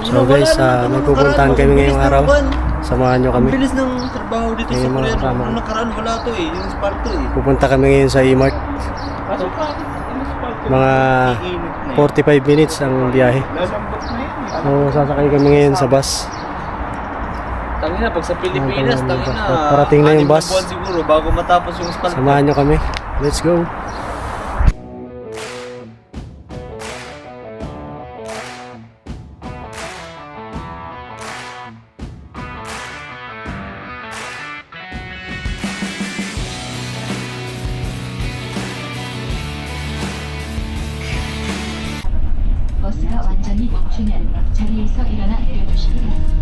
So guys, may pupuntahan kami ngayong araw. Samahan nyo kami. Ang bilis ng trabaho dito sa Korea. Nung nakaraan wala to eh, yung Sparto eh. Pupunta kami ngayon sa E-Mart. Mga 45 minutes ang biyahe. So sasakay kami ngayon sa bus. Tangina, pag sa Pilipinas, tangina. Parating na yung bus. Buwan siguro bago matapos yung Sparto. Samahan nyo kami. Let's go. 버스가 완전히 멈추면 자리에서 일어나 내려주시기 바랍니다.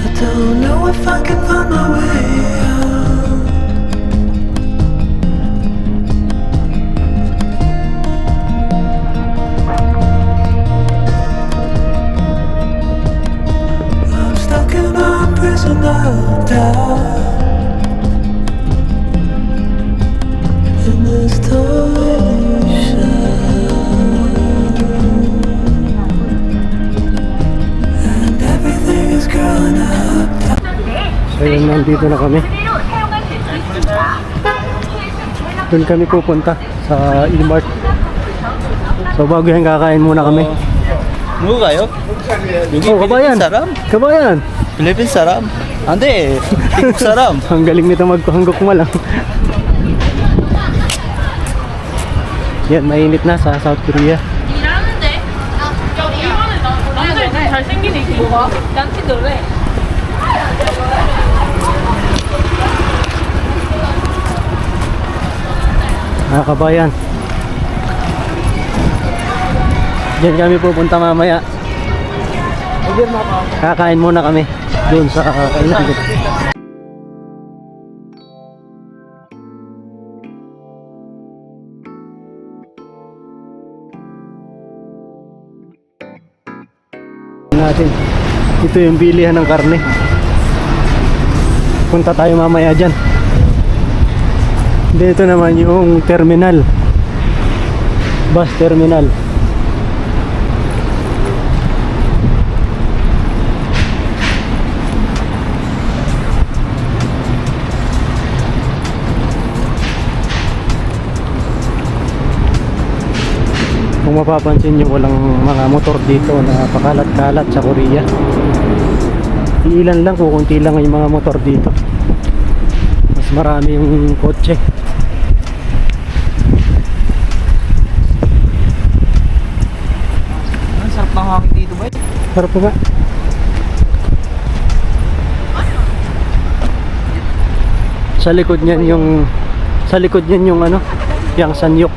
I don't know if I can find my way out. I'm stuck in a prison of doubt. In this torsion, and everything is growing up. So yun, nandito na kami. Doon kami pupunta sa E-Mart. So bago yan, kakain muna kami. Ano kayo? Oh, kabayan! Saram? Kabayan! Philippines saram? Ande, Tiguk saram. Ang galing nito magkuhanggok lang. Yan, mainit na sa South Korea. 일하는데? 이거는 남자애 좀 잘생긴 애기 뭐가? 딴티 들래? Mga kabayan, diyan kami pupunta mamaya. Kakain muna kami doon sa kainan. Natin. Ito yung bilihan ng karne. Punta tayo mamaya dyan. Dito naman yung terminal, bus terminal. Kung mapapansin nyo, walang mga motor dito na pakalat-kalat sa Korea. Iilan lang, kukunti lang yung mga motor dito. Mas marami yung kotse. Ang sarap ng hangin dito ba? Sarap nga. Sa likod niyan yung ano, yung Sanyok.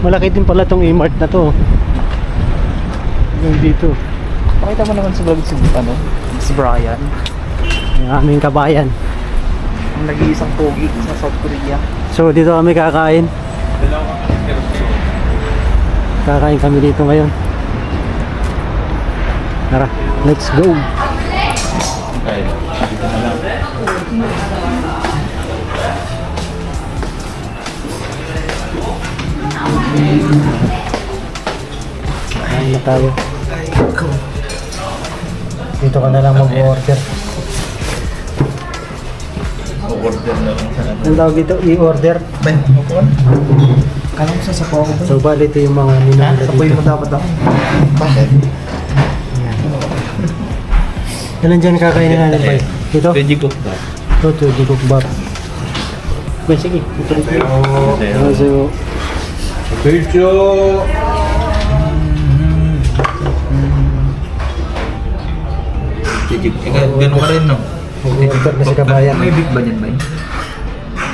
Malaki din pala tong E-Mart na to. Yung dito. Pakita mo naman sa vlog si Brian. Yung aming kabayan. Ang nag-iisang pogi sa South Korea. So dito kami kakain. Kakain kami dito ngayon. Tara, let's go. Kain na tayo. Dito ka na lang mag-order. Ang tawag dito, i-order. Kala mo sasapaw ako ba? So bali ito yung mga ninahanda Sapoy mo dito. dapat ako. Bakit? Ilan dyan kakainin natin ba? Dito? Veggie cook ba? Ito, digok bab. Okay, sige. Ito rin. So, Belcho! Ganun ka rin, no? mag-order na si kabayan. May big ba dyan ba?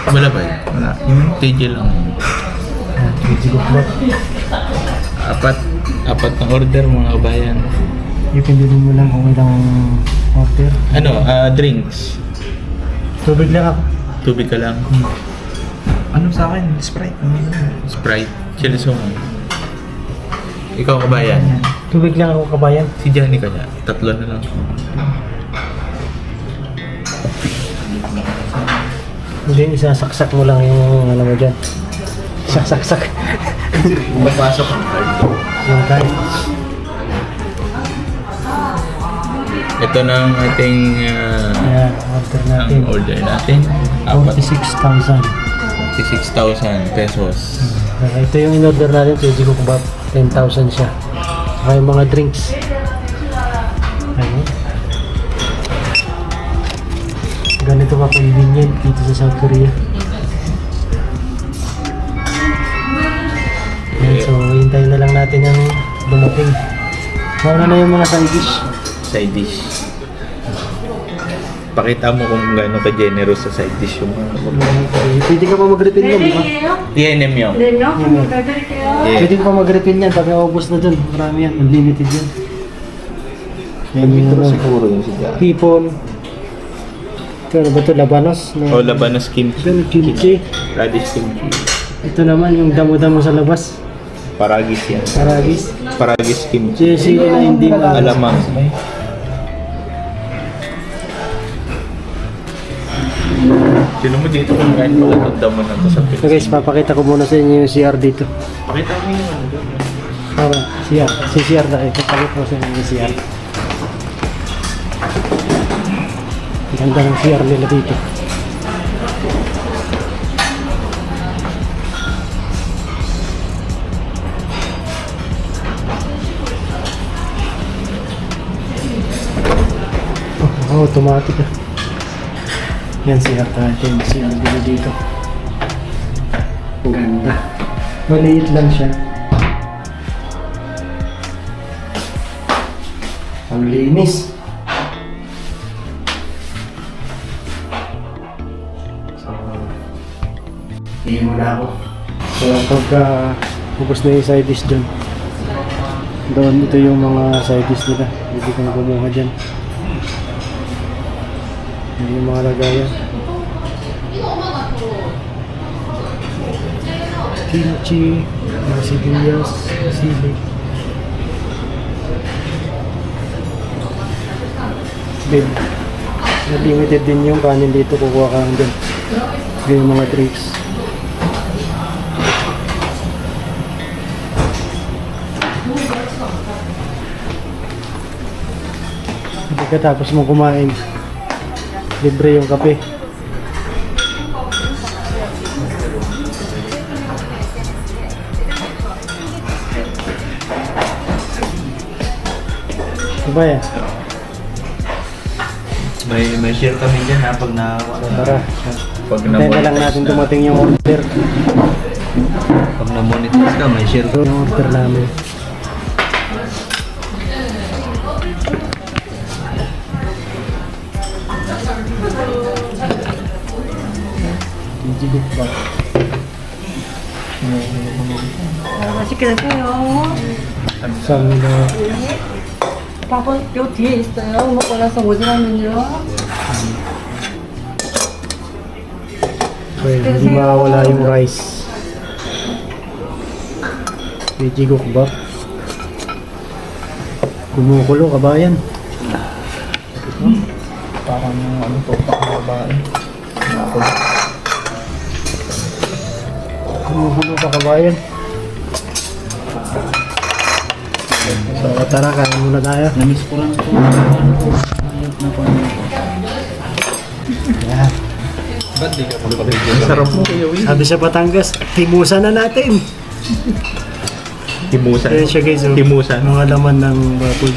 Wala ba? Wala. Yung TJ lang. Digok bab. Apat na order mga kabayan. Ipindulin mo lang kung ilang order. Ano, drinks. Tubig lang ako. Tubig ka lang. Ano sa akin? Sprite. Sprite. Chili song. Ikaw kabayan. Tubig lang ako, kabayan. Si Johnny kanya. 3 na lang. Hindi, isasaksak mo lang yung ano mo dyan. Isasaksak. Papasok ang card. Yung card. Ito na ang ating Ayan, order ang natin. order natin. 46,000. 46,000 pesos. Ito yung in-order natin, Veggie Kebab. 10,000 siya. Saka yung mga drinks. Ayun. Ganito ka convenient dito sa South Korea. Ayan, so hintayin na lang natin yung dumating. Ano na yung mga side dish? Side dish. Pakita mo kung gaano ka-generous sa side dish yung Pwede ka pa mag-refill yan, di ba? TNM yun. Pwede ka pa mag-refill yan pag naubos na dun. Marami yan, unlimited yan. Yan yung siguro yun si Johnny. hipon. Ito ano ba ito? Labanos? O labanos kimchi. Ito kimchi. Radish kimchi. Ito naman yung damo-damo sa labas. Paragis yan. Paragis. Paragis kimchi. Sili na hindi Alamang. Sino mo dito kung kain pala itong damo na ito sa So guys, papakita ko muna sa inyo yung CR dito. Pakita mo yung ano doon. Tama, CR. Si CR na ito. Pakita ko sa inyo yung CR. Ganda ng CR nila dito. Oh, automatic ah. Yan CR natin. CR nila dito. Ang ganda. Maliit lang siya. Ang linis. So, iyon mo na ako. So, pagka ubos na yung side dish dyan, doon ito yung mga side dish nila. Hindi kang kumuha dyan. Yan yung mga lagayan. Kimchi, mga sibuyas, sili. Then, limited din yung kanin dito, kukuha ka lang dyan. Yung mga tricks. Pagkatapos mo kumain, libre yung kape. Diba yan? May share kami dyan ha pag Tara. Pag Hintayin na lang natin dumating yung order. pag na-monetize ka, may share Ito yung order namin. Digigit ba? 맛있게 드세요. 감사합니다. 밥은 요 뒤에 있어요. 먹고 나서 오지라면요. Okay, hindi mawawala yung rice. Veggie Kebab. Kumukulo, kabayan. parang ano to, babae. Kumukulo ka, kabayan. So tara, kain muna tayo. Namiss ko lang ito. Yan. Ba't di ka pagpapigyan? Sarap mo kuya Will. Sabi sa Batangas, himusan na natin. Himusan. Ayan siya guys, oh. Himusan. Mga laman ng baboy.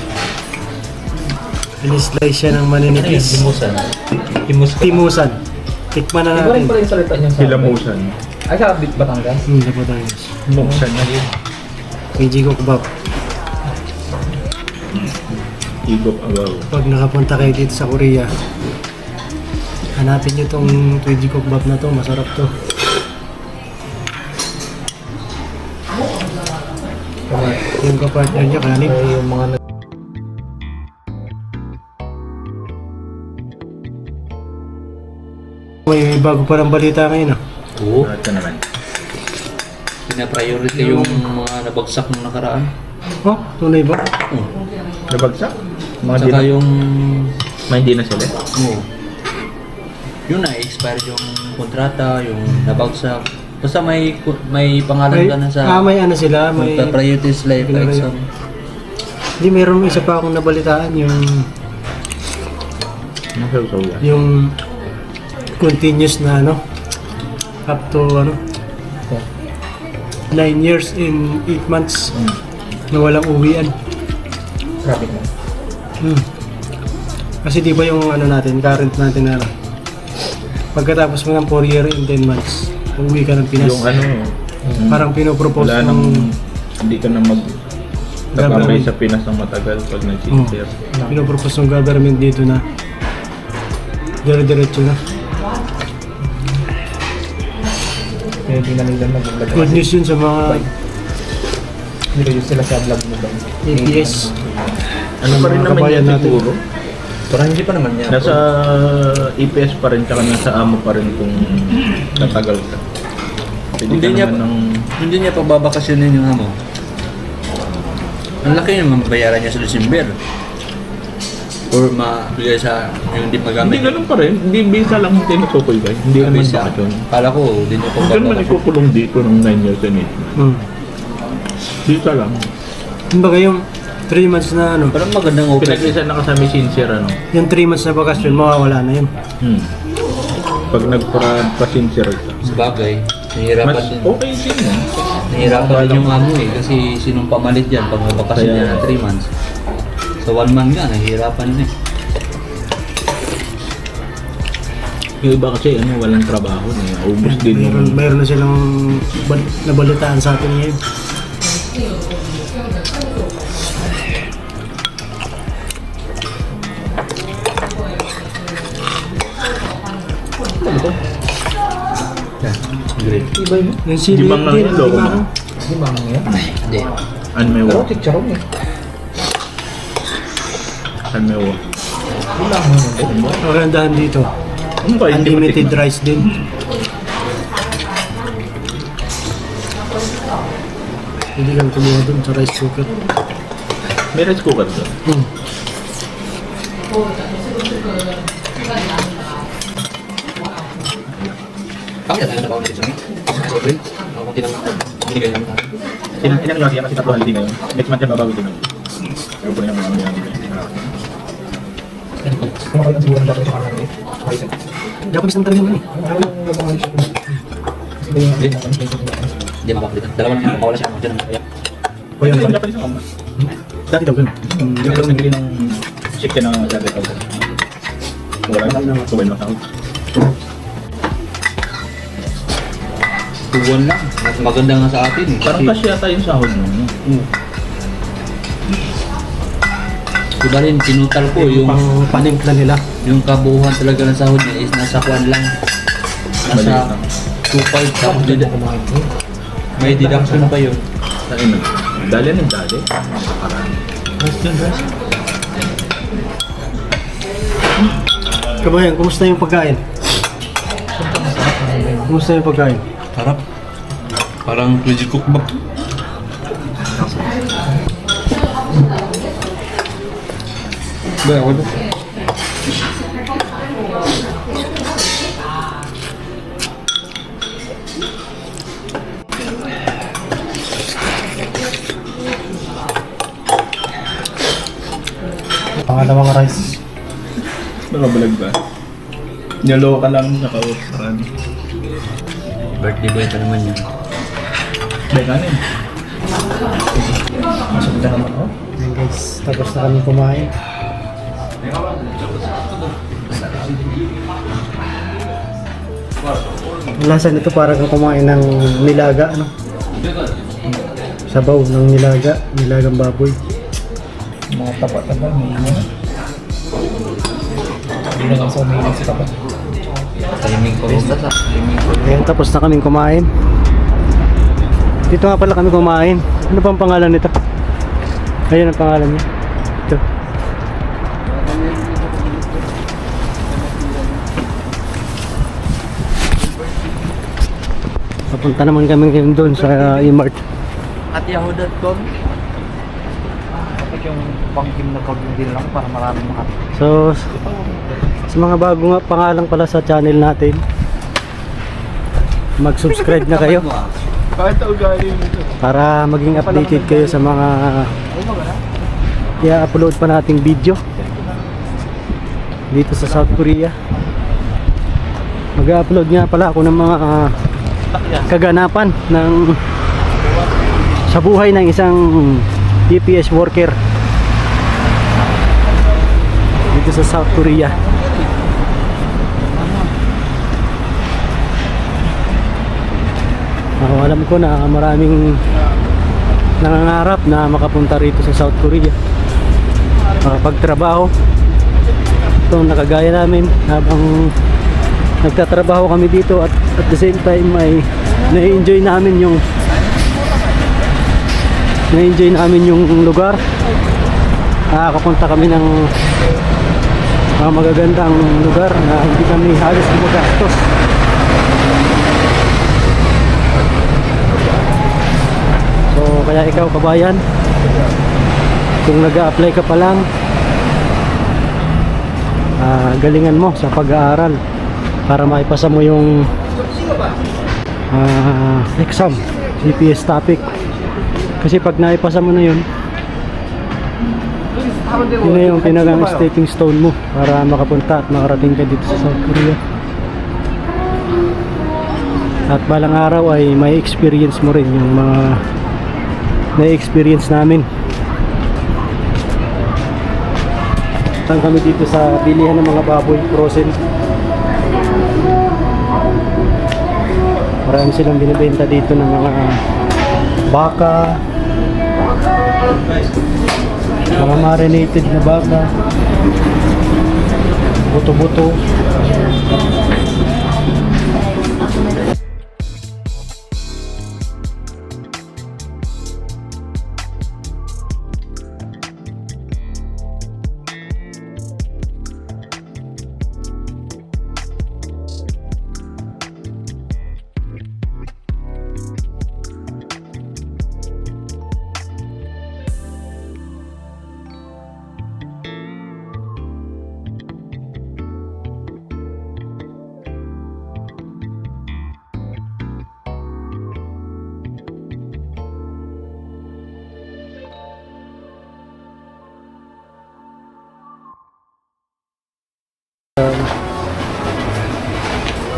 In-slice siya ng maninipis. Himusan. Timusan. Tikman na natin. yung salita niya Hilamusan. Ay, sa Batangas? Sa Batangas. Hilamusan na yun. Veggie Kebab. Higop abaw. Pag nakapunta kayo dito sa Korea, hanapin nyo tong Veggie Kebab na to. Masarap to. Yung kapartner niya kanin. Yung mga May bago pa ng balita ngayon ah. Oo. Ito naman. Pina-priority yung mga nabagsak nung nakaraan. Oh, tunay ba? Oo. Nabagsak? Mga di Saka na, yung... may di na sila. Oo. Yun na, expired yung kontrata, yung nabagsak. Basta may pangalan ka na sa... may ano sila, may... Priorities life Pinag- exam. Hindi, mayroon isa pa akong nabalitaan yung Masasaw yan. yung continuous na ano up to ano 9 years in 8 months na walang uwian. Grabe mo. Kasi di ba yung ano natin, current natin na ano, pagkatapos mo ng 4 year in 10 months, uwi ka ng Pinas. Yung ano, Parang pinopropose wala ng nang, hindi ka na tababay Government. sa Pinas ng matagal pag nag-sincere. pinopropose ng government dito na dire-diretso na. Good news yun sa mga Nilagay sila sa vlog mo ba? APS. Ano pa rin mga naman kabayan yan natin. siguro? Parang hindi pa naman yan. Nasa EPS pa rin, tsaka nasa amo pa rin kung tatagal ka. Pwede Hindi ka niya, naman ng... hindi niya pagbabakasyonin yung amo. Ang laki yung mabayaran niya sa December. Or mabigay sa yung hindi magamit. Hindi ganun pa rin. Hindi visa lang yung tinutukoy ka. Hindi Ang naman visa. bakasyon. Kala ko, hindi niya Kung ganun man pagbabakasyon. ikukulong dito ng 9 years and 8 months. Visa lang. Kumbaga yung 3 months na ano, Parang magandang open. Pinag-isa na kasama sincere ano. yung 3 months na bakasyon, mawawala na yun. Pag nagpa-sincere ka. Sa bagay, nahihirapan Mas din. okay din yan. Nahihirapan din yung amo eh. Kasi sinong pamalit yan pag mabakasyon Kaya- yan na 3 months. Sa 1 month nga, nahihirapan din eh. Yung iba kasi ano, walang trabaho na. Ubus din yung... Mayroon na silang nabalitaan sa atin ngayon. Great. Yung sili, Limang lang yun, loko mo. Di ba ang yan? Hindi. Anmewa. Pero chicharon eh. Anmewa. Wala mo yun din. Magandahan dito. Ano ba? Hindi Unlimited matikman? rice din. Hindi kang kumuha dun sa rice cooker. May rice cooker doon. Kami na tayo na bawang sa amin. Sobrang. Ako kunti lang binigay namin sa akin. Ilan yung kasi tatlo holiday ngayon. Next month yan babawi din naman. Pero po na yung mga Kung kayo ang siguro ng dapat sa kanan eh. Ayos eh. Hindi ako bisang talaga yun eh. Hindi makakulitan. Dalawa lang yung mawala siya. Diyan ang kaya. O yan. Yung Japanese ako. Dati daw ganun. Hindi ko nagbili ng chicken na dati ako. Wala na. Subay na ako. Tuwan lang. Mas maganda nga sa atin eh. Parang Kasi, kasi yata yung sahod mo. no? diba rin, pinutal ko yung Pang panimpla nila. kabuuan talaga ng sahod niya is nasa kuan lang. Maliit Nasa lang. 2.5 tapos may deduction pa yun. Saan na? Dali ng dali. Nakaraan. Kabayan, kumusta yung pagkain? Kumusta yung pagkain? Harap. Parang Reggie Cook ba? Ba, ako doon. Pangalawang rice. Nakabalag ba? Nyalo ka lang sa kausaran. Birthday boy ito naman yun. May kanin. Masagda naman oh. Ayan guys, tapos na kami kumain. Ang lasa nito parang kang kumain ng nilaga, ano? Sabaw ng nilagang baboy. Mga tapa-tapa. May iwan. Hindi naman sa umiinig si tapa. Timing ko rin sa timing ko. Ayan, tapos na kaming kumain. Dito nga pala kami kumain. Ano bang pangalan nito? Ayan ang pangalan niya. Ito. Papunta naman kami ngayon doon sa E-Mart. At yahoo.com. Kapag yung pang-game na pag-hindi lang para maraming makapit. So, sa mga bago nga pangalang pala sa channel natin, mag-subscribe na kayo Kahit ugali nito. para maging updated kayo sa mga i-upload pa nating video dito sa South Korea. Mag-upload nga pala ako ng mga kaganapan ng sa buhay ng isang EPS worker dito sa South Korea. Alam ko na maraming nangangarap na makapunta rito sa South Korea pagtrabaho. Ito nakagaya namin habang nagtatrabaho kami dito at the same time ay na-enjoy namin yung lugar. Nakakapunta kami ng mga magagandang lugar na hindi kami halos gumagastos. So kaya ikaw kabayan, kung nag-a-apply ka pa lang, galingan mo sa pag-aaral para maipasa mo yung exam, CPS topic. Kasi pag naipasa mo na yun na yung pinagang stepping stone mo para makapunta at makarating ka dito sa South Korea. At balang araw ay may experience mo rin yung mga na-experience namin. Saan kami dito sa bilihan ng mga baboy frozen. Marami silang binibenta dito ng mga baka, mga marinated na baka, buto-buto.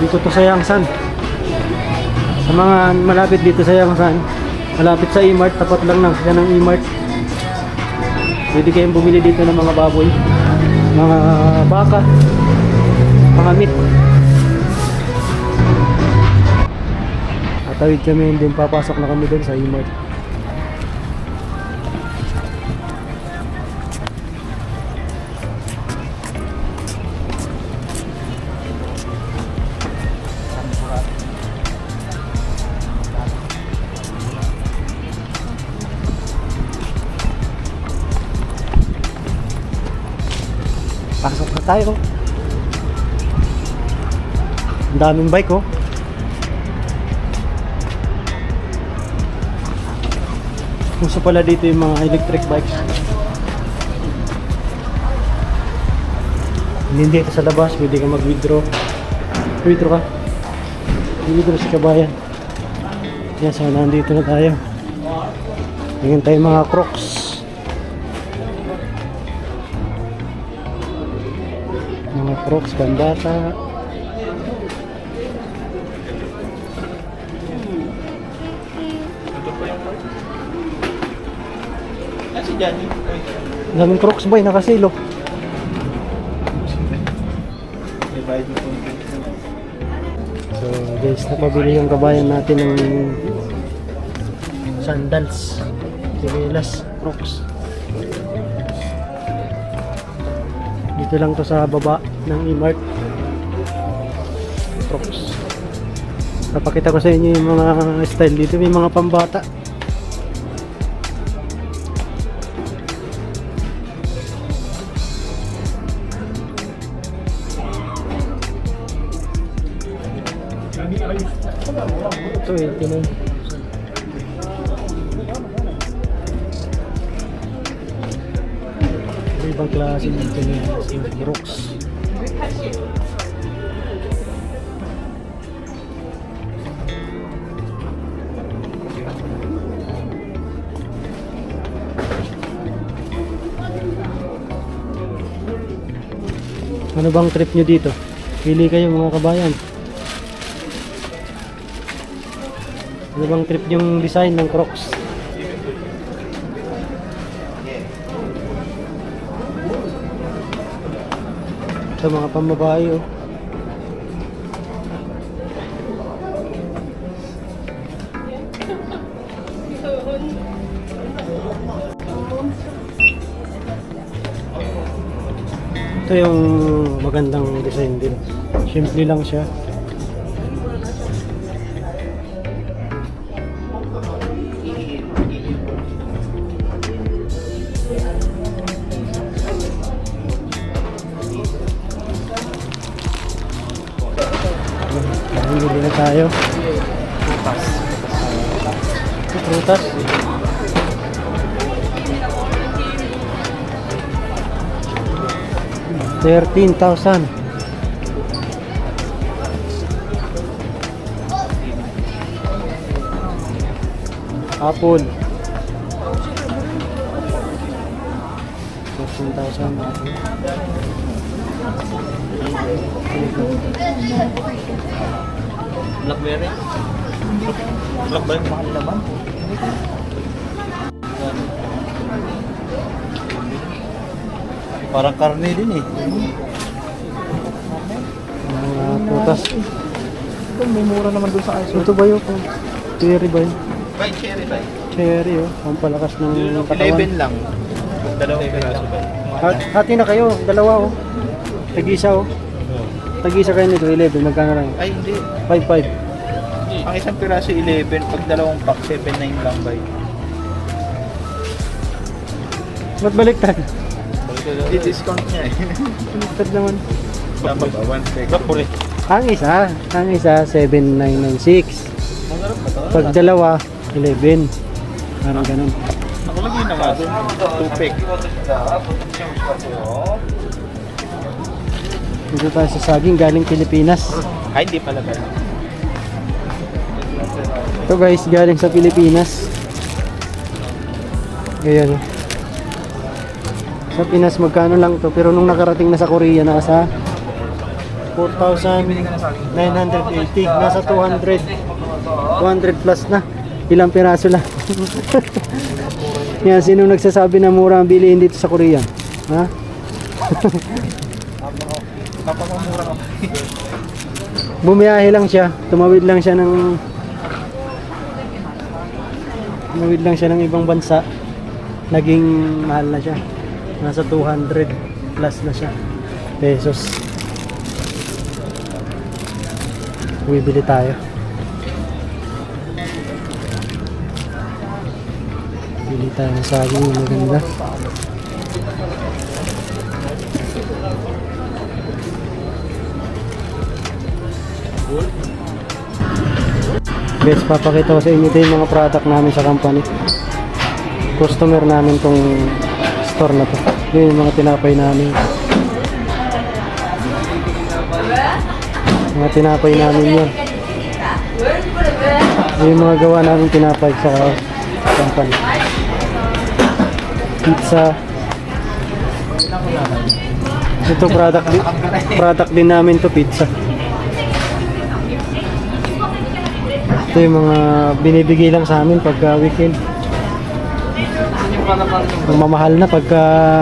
Dito to sa Yangsan. Sa mga malapit dito sa Yangsan, malapit sa E-Mart, tapat lang siya ng E-Mart. Pwede kayong bumili dito ng mga baboy, mga baka, mga meat. Tatawid kami, din papasok na kami doon sa E-Mart. Pasok na tayo. Ang daming bike oh. Uso pala dito yung mga electric bikes. Hindi dito sa labas, pwede ka mag-withdraw. Withdraw ka. Withdraw si kabayan. Yan, so nandito na tayo. Tingin tayo mga Crocs. Mga Crocs pambata. Si Johnny. Daming Crocs boy, nakasilo. So guys, napabili yung kabayan natin ng sandals, sinelas, Crocs. Dito lang to sa baba ng E-Mart. Crocs. Papakita ko sa inyo yung mga style dito, may mga pambata. Ito eh, tinan. Ibang klase dito niya, yung Brooks. Ano bang trip nyo dito? Pili kayo mga kabayan. Ano bang trip yung design ng Crocs? Sa mga pambabae oh. Ito yung magandang design din. Simple lang siya. Bili na tayo. Prutas. $13,000. Apple. $13,000 apple. Blackberry? Blackberry mahal naman. Parang karne din eh. Mga prutas. Ito, may mura naman doon sa ice. Ito ba yun? Cherry ba yun? Bay, cherry bay. Cherry oh. Ang palakas ng katawan. 11 lang. Dalawang piraso bay. Hati na kayo. Dalawa oh. Tag-isa oh. Tag-isa kayo nito. 11. Magkano lang? Ay, hindi. 5-5. Ang isang piraso 11, pag dalawang pack 7.9 lang bay. Ba't baliktad? Di-discount niya eh. Baliktad naman. Dapat ba? 1 peg. Ang isa 7,996. Pag dalawa, 11. Parang ganun. Ako lagi na nga doon. 2 peg. Dito tayo sa saging galing Pilipinas. Ay, hindi pala ba? Ito guys, galing sa Pilipinas. Ayan. Sa Pinas magkano lang to, pero nung nakarating na sa Korea nasa 4,980, nasa 200 plus na. Ilang piraso lang. Yan, sino nagsasabi na mura ang bilihin dito sa Korea? Ha? Bumiyahe lang siya, tumawid lang siya ng ibang bansa. Naging mahal na siya. Nasa 200 plus na siya pesos. Bibili tayo. Bili tayo ng saging maganda. Guys, papakita ko sa inyo din yung mga product namin sa company. Customer namin tong store na to. Yun yung mga tinapay namin. Mga tinapay namin yun. Yun yung mga gawa namin tinapay sa company. Pizza. Ito product din namin to, pizza. Ito yung mga binibigay lang sa amin pagka weekend. Mamahal na pagka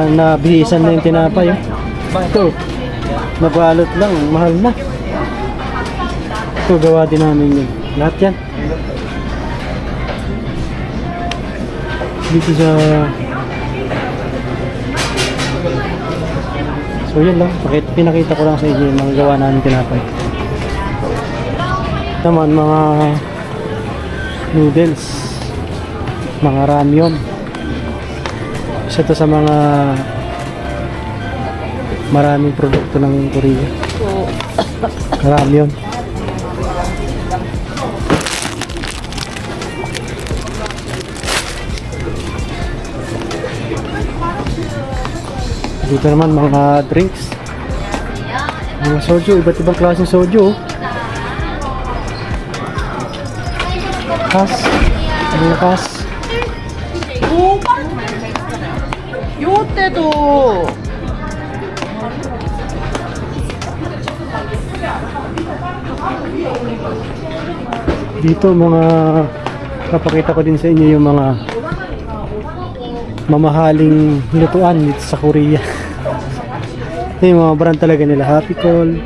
nabihisan na yung tinapay. Ito, nabalot lang, mahal na. Ito, gawa din namin yun. Lahat yan. Dito sa... So yun lang, pinakita ko lang sa inyo yung mga gawa namin tinapay. Naman mga noodles, mga ramyun. Isa to sa mga maraming produkto ng Korea. Ramyun. Dito naman mga drinks. Mga soju, iba't ibang klaseng soju. Kas. Mga kas. 요때도 Dito mga papakita ko din sa inyo yung mga mamahaling lutuan dito sa Korea. Ito yung mga brand talaga nila, Happy Call.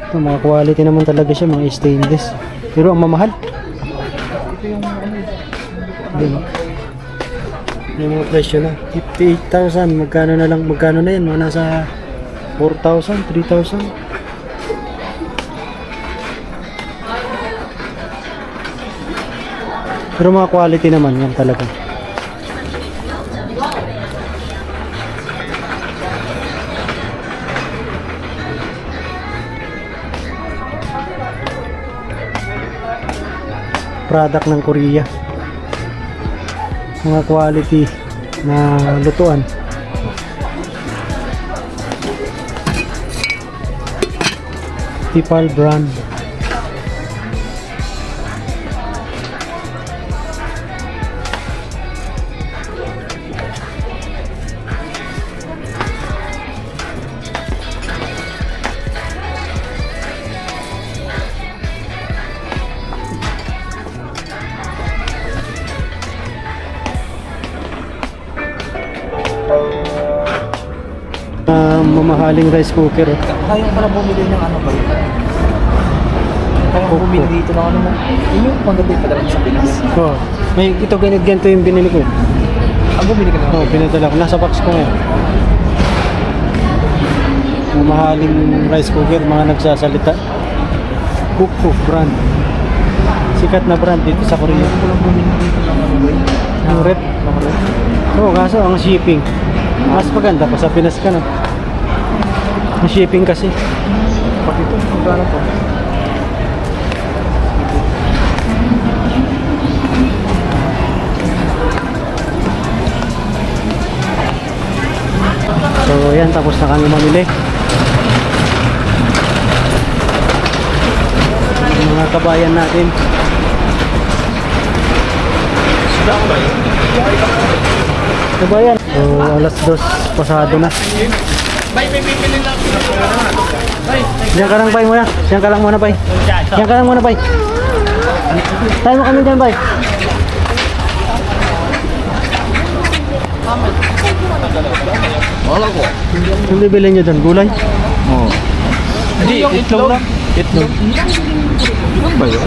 Ito mga quality naman talaga siya, mga stainless. Pero ang mamahal. Ito yung mga presyo na 58,000, magkano na yan, mga nasa 4,000, 3,000. Pero mga quality naman yan talaga. Product ng Korea. Mga quality na lutuan. Tipal brand. Mamahaling rice cooker. Kaya pala bumili ng ano ba yun? Kaya bumili dito ng ano mo? Yun yung magabi pa sa Pinas. Oh, may ito ganito yung binili ko. Ang bumili ka Oh, pinadala ko. Nasa box ko ngayon. Mamahaling rice cooker, mga nagsasalita. Cook brand. Sikat na brand dito sa Korea. Yung red. Oo, kaso ang shipping. Mas maganda pa sa Pinas ka, no? Ang shipping kasi. Pag ito, magkano po? So, yan. Tapos na kami mamili. Yung mga kabayan natin. Kabayan. So, alas 2 pasado na. Diyan ka lang, Bay, muna. Diyan ka lang muna, Bay. Diyan ka lang muna, Bay. Tayo mo kami dyan, Bay. Wala ko. Yung bibili nyo dyan, gulay? Oo. Hindi, itlog lang. Itlog. Itlog ba yun?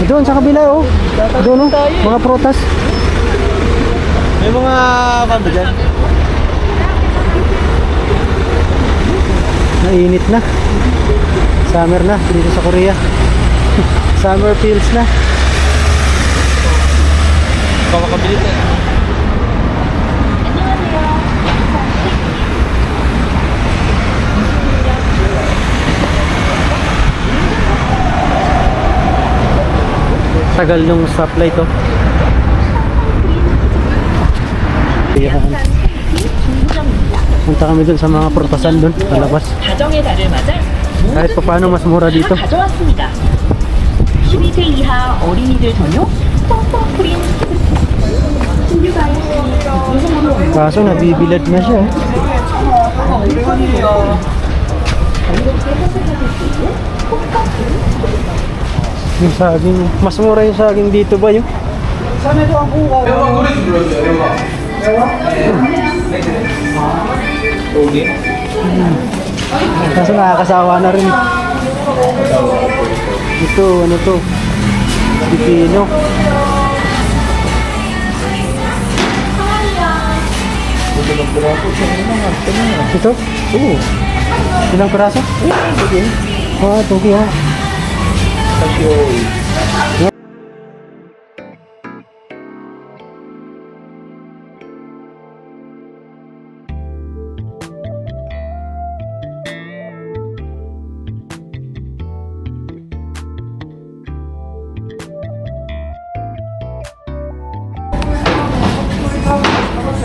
Doon sa kabila, oh. Doon, oh. Mga prutas. May mga kanda dyan. Nainit na. Summer na dito sa Korea. Summer feels na. Makakabili na. Tagal nung stoplight, oh. Ayan. Punta kami dun sa mga prutasan dun, sa labas. 가정의 달을 맞아 Kahit pa paano mas mura dito. 가져왔습니다. 12세 이하 어린이들 전용 뻥뻥 프린 Kaso nabibilad na siya, eh. Yung saging, mas mura yung saging dito ba yun? Kaso nakakasawa na rin. Ito, ano to? Pipino. Ito? Oo. Ilang peraso? Ah, tugi ha.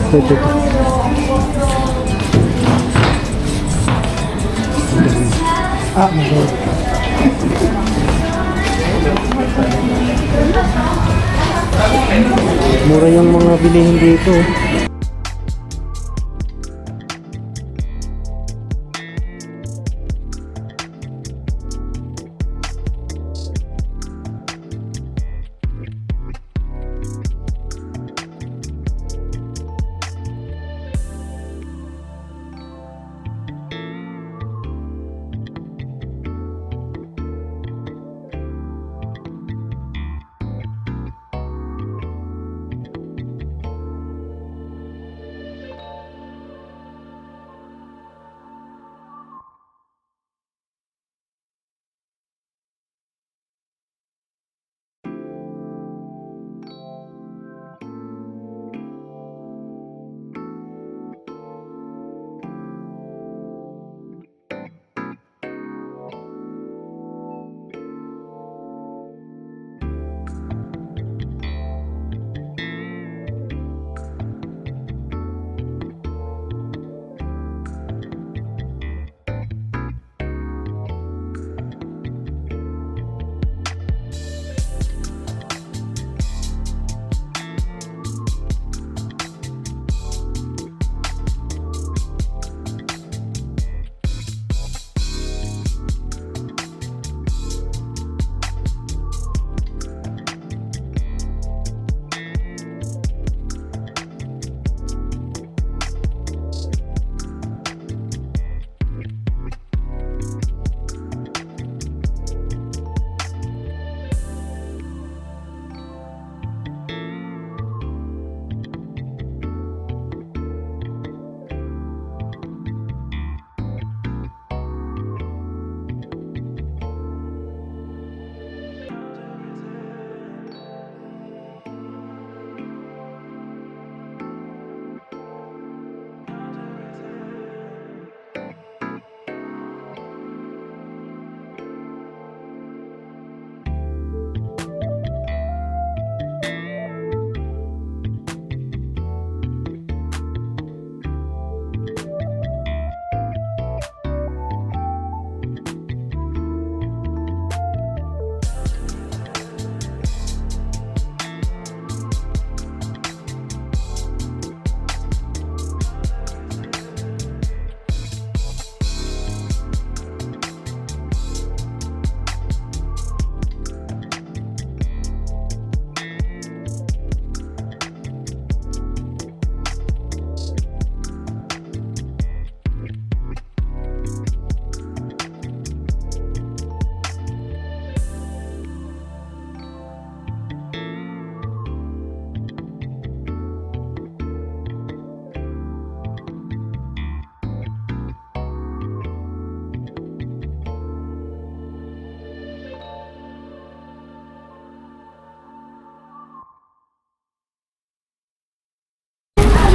Ito. Ah, magod. Mura yung mga bilihin dito.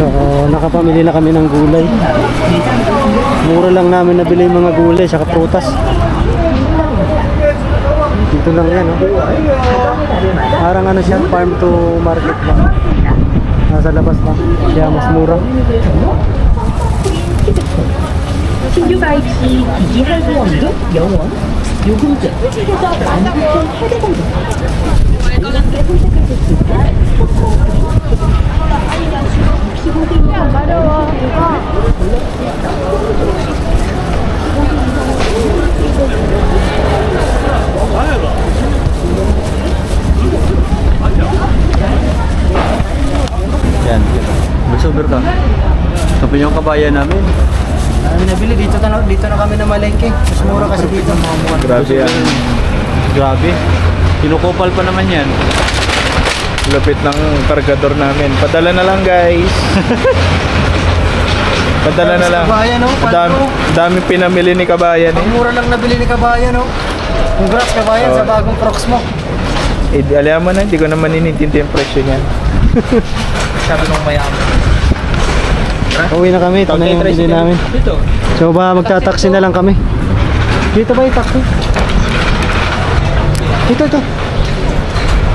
So, nakapamili na kami ng gulay. Mura lang namin nabili yung mga gulay saka prutas. Dito lang yan, oh. Parang ano siya, farm to market lang. Nasa labas lang. Kaya mas mura. 신규 가입 시 기기 할부 원금, 영원, 요금제, 최고가 19,800원 정도. 이렇게 선택할 수 있을까? Yan. Mag-sober ka. Sabi yung kabayan namin. Nabili dito na kami na malengke. Mas mura kasi dito. Grabe yan. Grabe. Kinukupal pa naman yan. Lupit ng kargador namin. Padala na lang, guys. Padala na lang. Kabayan, no? Dami pinamili ni Kabayan, eh. Ang mura lang nabili ni Kabayan, no? Congrats, Kabayan, sa bagong Crocs mo. Eh, alam mo na, hindi ko naman inintindi yung presyo niyan. Sabi kong mayaman. Uwi na kami. Ito na yung bili namin. Dito. So ba magta-taxi na lang kami? Dito ba yung taxi? Ito.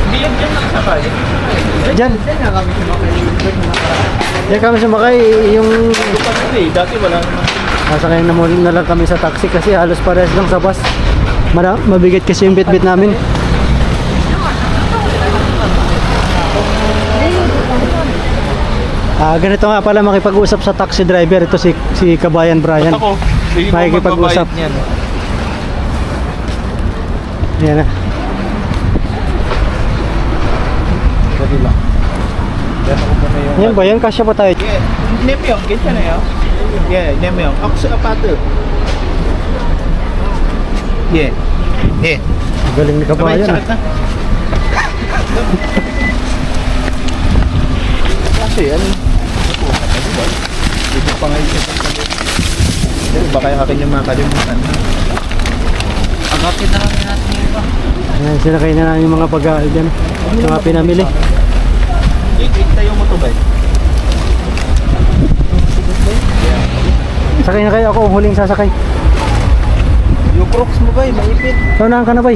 Biyag dyan lang sa kali. Diyan. Diyan kami sumakay. Yung Kasi dati wala naman. nasakay na muna na lang kami sa taxi kasi halos parehas lang sa bus. Mabigat kasi yung bitbit namin. Ganito nga pala makipag-usap sa taxi driver. Ito si Kabayan Brian. Ako, hindi ko Makikipag-usap. magbabayad niyan. Yan na. Dali lang. Yan ako muna yung... Yan ba yan? Kasya pa tayo. Yeah, nemyong, 괜찮아요. Yeah, nemyong. 악수 아파트. Yeah. Yeah. Galing ni Sabay, Kabayan. sakit na. Kaso yan. Dito pa ngayon siya pagkalit. Baka yung akin yung makalimutan. Agapit na kami natin yung iba. Ayan, sinakay na namin yung mga pag-aal dyan. Yung mga pinamili. Tayo mo to ba? Sakay na kayo. Ako ang huling sasakay. Yung crocs mo ba? Maipit. Saunahan ka na ba?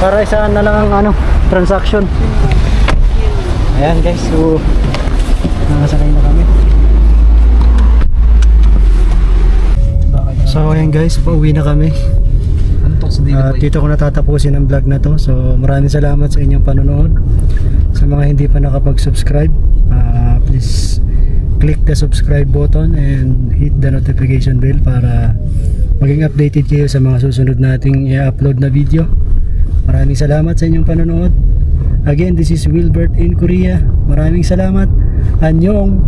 Para isaan na lang ang transaction. Ayan guys, so nakasakay na kami. So ayan guys, pauwi na kami. At dito ko natatapusin ang vlog na to. So maraming salamat sa inyong panonood. Sa mga hindi pa nakapag-subscribe, please click the subscribe button and hit the notification bell para maging updated kayo sa mga susunod nating i-upload na video. Maraming salamat sa inyong panonood. Again, this is Wilbert in Korea. Maraming salamat. Annyeong.